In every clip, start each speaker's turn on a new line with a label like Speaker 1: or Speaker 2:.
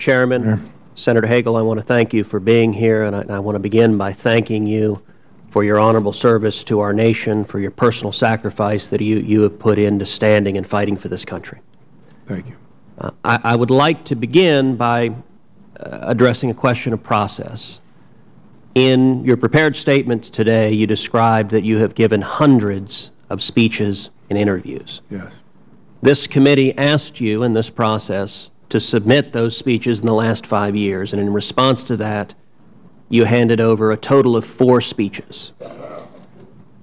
Speaker 1: Chairman, Senator Hagel, I want to thank you for being here, and I want to begin by thanking you for your honorable service to our nation, for your personal sacrifice that you have put into standing and fighting for this country.
Speaker 2: Thank you.
Speaker 1: I would like to begin by addressing a question of process. In your prepared statements today, you described that you have given hundreds of speeches and interviews.
Speaker 2: Yes.
Speaker 1: This committee asked you in this process to submit those speeches in the last 5 years, and in response to that, you handed over a total of 4 speeches.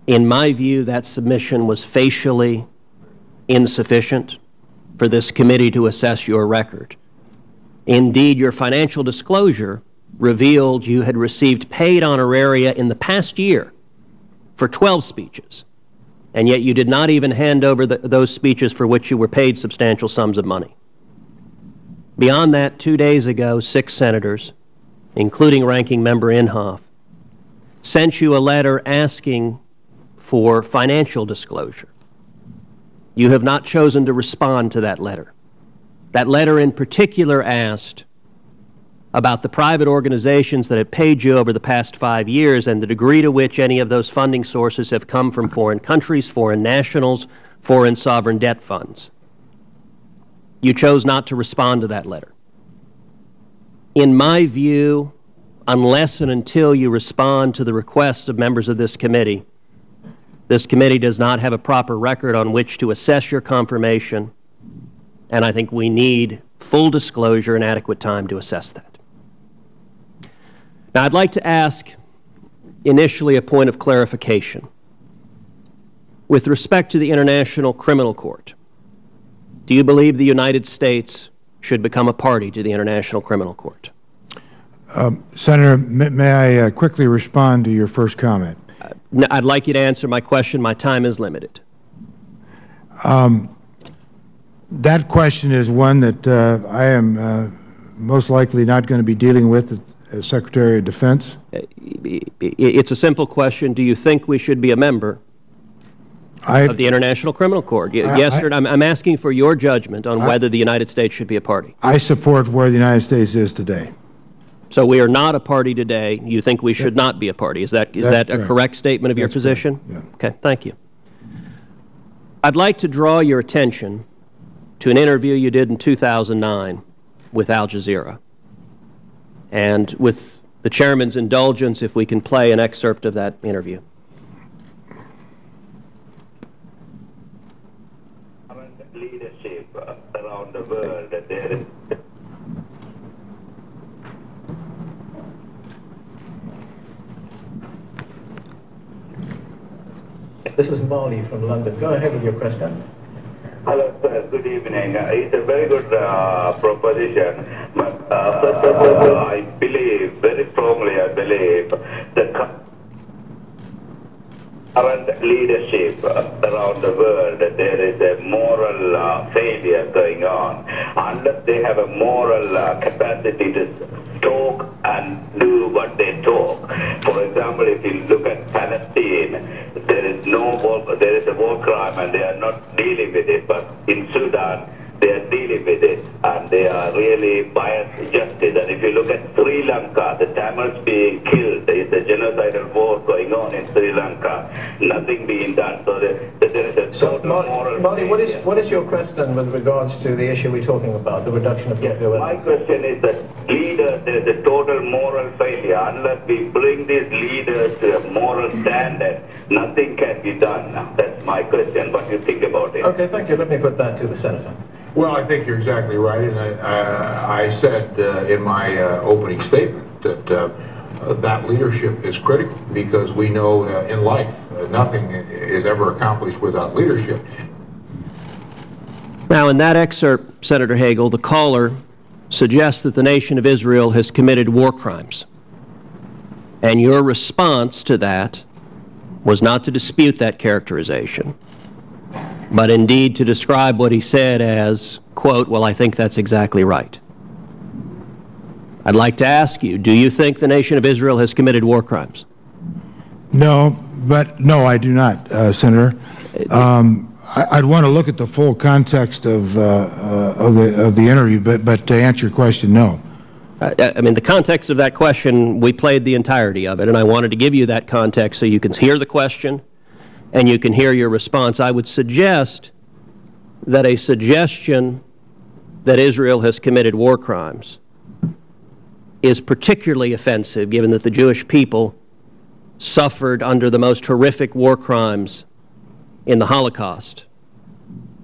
Speaker 1: In my view, that submission was facially insufficient for this committee to assess your record. Indeed, your financial disclosure revealed you had received paid honoraria in the past year for 12 speeches, and yet you did not even hand over those speeches for which you were paid substantial sums of money. Beyond that, 2 days ago, 6 senators, including Ranking Member Inhofe, sent you a letter asking for financial disclosure. You have not chosen to respond to that letter. That letter in particular asked about the private organizations that have paid you over the past 5 years and the degree to which any of those funding sources have come from foreign countries, foreign nationals, foreign sovereign debt funds. You chose not to respond to that letter. In my view, unless and until you respond to the requests of members of this committee does not have a proper record on which to assess your confirmation, and I think we need full disclosure and adequate time to assess that. Now, I'd like to ask initially a point of clarification. With respect to the International Criminal Court, do you believe the United States should become a party to the International Criminal Court?
Speaker 2: Senator, may I quickly respond to your first comment?
Speaker 1: I'd like you to answer my question. My time is limited.
Speaker 2: That question is one that I am most likely not going to be dealing with as Secretary of Defense.
Speaker 1: It's a simple question. Do you think we should be a member of the International Criminal Court? Yes, sir. I'm asking for your judgment on whether the United States should be a party.
Speaker 2: I support where the United States is today.
Speaker 1: So we are not a party today. You think we should not be a party. Is that a correct statement of your position?
Speaker 2: Yeah.
Speaker 1: Okay, thank you. I'd like to draw your attention to an interview you did in 2009 with Al Jazeera. And with the Chairman's indulgence, if we can play an excerpt of that interview.
Speaker 3: Leadership around the world, there is
Speaker 4: This is Mali from London. Go ahead with your question.
Speaker 3: Hello, sir. Good evening. It's a very good proposition. But first of all, I believe, very strongly, I believe the current leadership around the world, there is a moral failure going on. Unless they have a moral capacity to talk and do what they talk. For example, if you look at Palestine, there is a war crime and they are not dealing with it. But in Sudan, they are dealing with it, and they are really biased justice. And if you look at Sri Lanka, the Tamils being killed, there is a genocidal war going on in Sri Lanka, nothing being done. So there is a total moral
Speaker 4: Mali, what is your question with regards to the issue we're talking about, the reduction of nuclear weapons?
Speaker 3: My question is that leaders, there is a total moral failure. Unless we bring these leaders to a moral standard, nothing can be done. That's my question. What do you think about it?
Speaker 4: Okay, thank you. Let me put that to the Senator.
Speaker 5: Well, I think you're exactly right, and I said in my opening statement that that leadership is critical, because we know in life nothing is ever accomplished without leadership.
Speaker 1: Now, in that excerpt, Senator Hagel, the caller suggests that the nation of Israel has committed war crimes. And your response to that was not to dispute that characterization, but indeed to describe what he said as, quote, well, I think that's exactly right. I'd like to ask you, do you think the nation of Israel has committed war crimes?
Speaker 2: No, I do not, Senator. I'd want to look at the full context of the interview, but to answer your question, no.
Speaker 1: I mean, the context of that question, we played the entirety of it, and I wanted to give you that context so you can hear the question and you can hear your response. I would suggest that a suggestion that Israel has committed war crimes is particularly offensive, given that the Jewish people suffered under the most horrific war crimes in the Holocaust.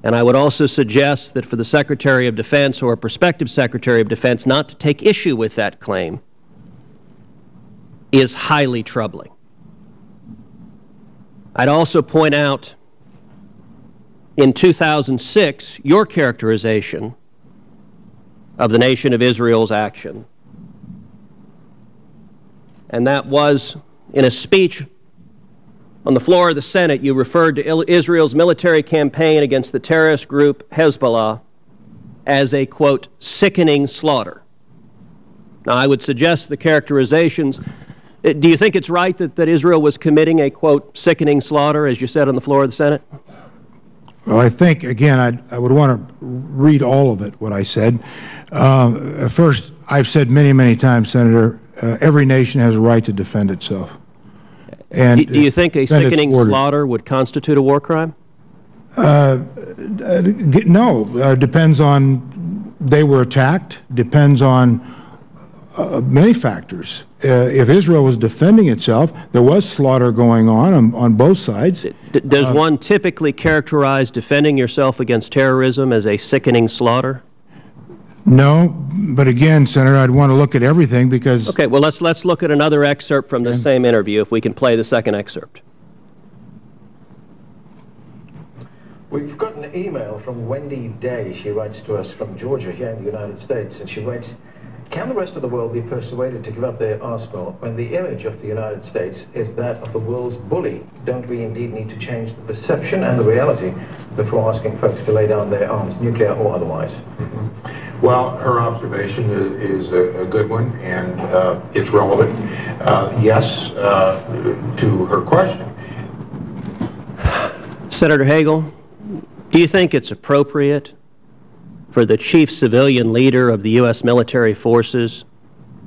Speaker 1: And I would also suggest that for the Secretary of Defense or a prospective Secretary of Defense not to take issue with that claim is highly troubling. I'd also point out, in 2006, your characterization of the nation of Israel's action, and that was in a speech on the floor of the Senate. You referred to Israel's military campaign against the terrorist group Hezbollah as a, quote, sickening slaughter. Now, I would suggest the characterizations. Do you think it's right that Israel was committing a, quote, sickening slaughter, as you said on the floor of the Senate?
Speaker 2: Well, I think, again, I would want to read all of it, what I said. First, I've said many, many times, Senator, every nation has a right to defend itself. And
Speaker 1: do you think a sickening slaughter would constitute a war crime?
Speaker 2: No. Depends on, they were attacked, depends on many factors. If Israel was defending itself, there was slaughter going on both sides.
Speaker 1: Does one typically characterize defending yourself against terrorism as a sickening slaughter?
Speaker 2: No, but again, Senator, I'd want to look at everything because...
Speaker 1: Okay, well, let's look at another excerpt from the same interview, if we can play the second excerpt.
Speaker 4: We've got an email from Wendy Day. She writes to us from Georgia here in the United States, and she writes, can the rest of the world be persuaded to give up their arsenal when the image of the United States is that of the world's bully? Don't we indeed need to change the perception and the reality before asking folks to lay down their arms, nuclear or otherwise?
Speaker 5: Well, her observation is a good one, and it's relevant. Yes, to her question.
Speaker 1: Senator Hagel, do you think it's appropriate for the chief civilian leader of the U.S. military forces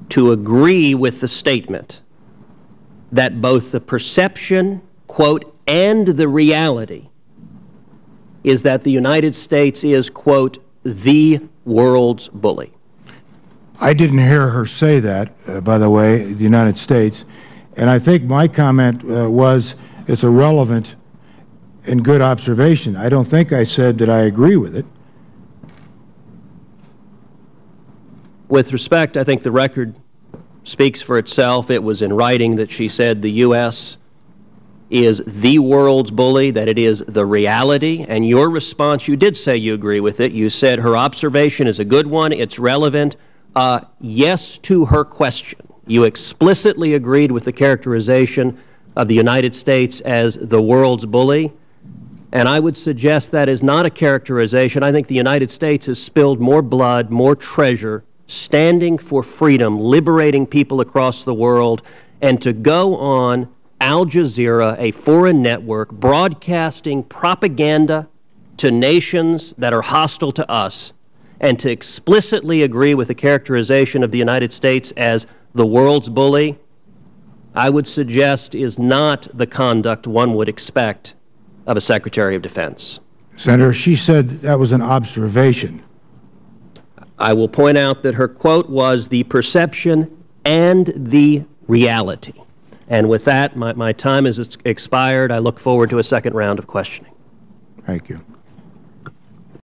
Speaker 1: to agree with the statement that both the perception, quote, and the reality is that the United States is, quote, the world's bully?
Speaker 2: I didn't hear her say that, by the way, the United States. And I think my comment was it's a relevant and good observation. I don't think I said that I agree with it.
Speaker 1: With respect, I think the record speaks for itself. It was in writing that she said the U.S. is the world's bully, that it is the reality. And your response, you did say you agree with it. You said her observation is a good one, it's relevant. Yes to her question. You explicitly agreed with the characterization of the United States as the world's bully. And I would suggest that is not a characterization. I think the United States has spilled more blood, more treasure, standing for freedom, liberating people across the world, and to go on Al Jazeera, a foreign network, broadcasting propaganda to nations that are hostile to us, and to explicitly agree with the characterization of the United States as the world's bully, I would suggest is not the conduct one would expect of a Secretary of Defense.
Speaker 2: Senator, she said that was an observation.
Speaker 1: I will point out that her quote was the perception and the reality. And with that, my time has expired. I look forward to a second round of questioning.
Speaker 2: Thank you.